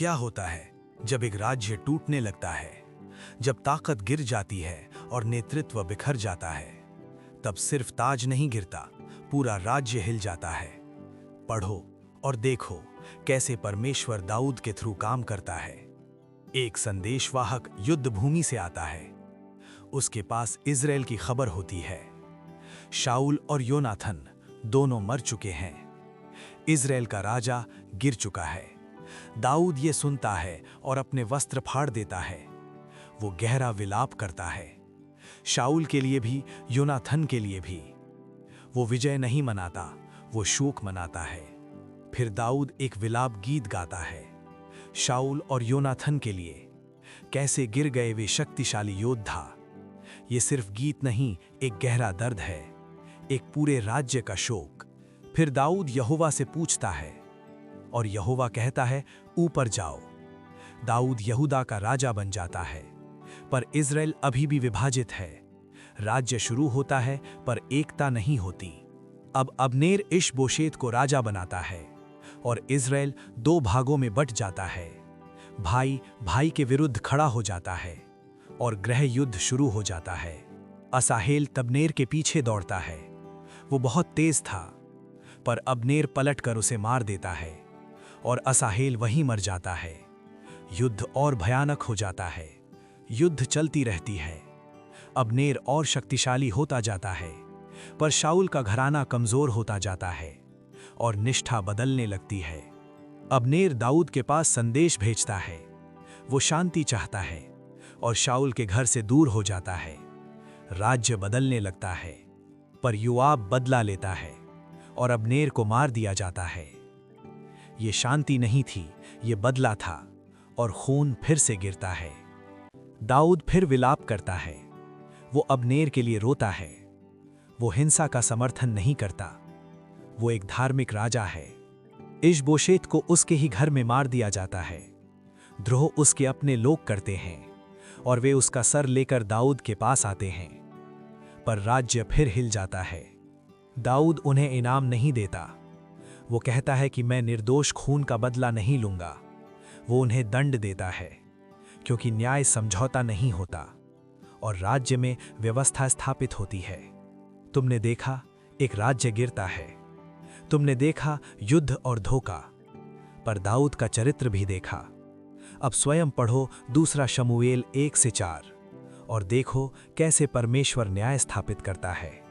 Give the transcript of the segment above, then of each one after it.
क्या होता है जब एक राज्य टूटने लगता है, जब ताकत गिर जाती है और नेतृत्व बिखर जाता है, तब सिर्फ ताज नहीं गिरता, पूरा राज्य हिल जाता है। पढ़ो और देखो कैसे परमेश्वर दाऊद के थ्रू काम करता है। एक संदेशवाहक युद्ध भूमि से आता है। उसके पास इज़राइल की खबर होती है। शाऊल और योनाथन दोनों मर चुके हैं। इज़राइल का राजा गिर चुका है। दाऊद ये सुनता है और अपने वस्त्र फाड़ देता है। वो गहरा विलाप करता है, शाऊल के लिए भी, योनाथन के लिए भी। वो विजय नहीं मनाता, वो शोक मनाता है। फिर दाऊद एक विलाप गीत गाता है, शाऊल और योनाथन के लिए। कैसे गिर गए वे शक्तिशाली योद्धा। ये सिर्फ गीत नहीं, एक गहरा दर्द है, एक पूरे राज्य का शोक। फिर दाऊद यहोवा से पूछता है और यहोवा कहता है, ऊपर जाओ। दाऊद यहूदा का राजा बन जाता है, पर इज़राइल अभी भी विभाजित है। राज्य शुरू होता है पर एकता नहीं होती। अब अब्नेर इश-बोशेत को राजा बनाता है और इज़राइल दो भागों में बट जाता है। भाई भाई के विरुद्ध खड़ा हो जाता है और गृह युद्ध शुरू हो जाता है। असाहेल तब्नेर के पीछे दौड़ता है। वो बहुत तेज था, पर अब्नेर पलटकर उसे मार देता है और असाहेल वहीं मर जाता है। युद्ध और भयानक हो जाता है। युद्ध चलती रहती है। अब्नेर और शक्तिशाली होता जाता है, पर शाऊल का घराना कमजोर होता जाता है और निष्ठा बदलने लगती है। अब्नेर दाऊद के पास संदेश भेजता है। वो शांति चाहता है और शाऊल के घर से दूर हो जाता है। राज्य बदलने लगता है, पर योआब बदला लेता है और अब्नेर को मार दिया जाता है। ये शांति नहीं थी, ये बदला था और खून फिर से गिरता है। दाऊद फिर विलाप करता है। वो अब्नेर के लिए रोता है। वो हिंसा का समर्थन नहीं करता। वो एक धार्मिक राजा है। इश-बोशेत को उसके ही घर में मार दिया जाता है। द्रोह उसके अपने लोग करते हैं और वे उसका सर लेकर दाऊद के पास आते हैं, पर राज्य फिर हिल जाता है। दाऊद उन्हें इनाम नहीं देता। वो कहता है कि मैं निर्दोष खून का बदला नहीं लूंगा। वो उन्हें दंड देता है, क्योंकि न्याय समझौता नहीं होता और राज्य में व्यवस्था स्थापित होती है। तुमने देखा एक राज्य गिरता है, तुमने देखा युद्ध और धोखा, पर दाऊद का चरित्र भी देखा। अब स्वयं पढ़ो दूसरा शमूएल 1-4 और देखो कैसे परमेश्वर न्याय स्थापित करता है।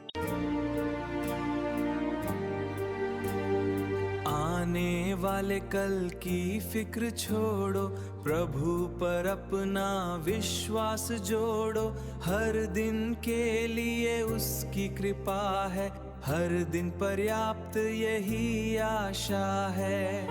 आने वाले कल की फिक्र छोड़ो, प्रभु पर अपना विश्वास जोड़ो। हर दिन के लिए उसकी कृपा है, हर दिन पर्याप्त यही आशा है।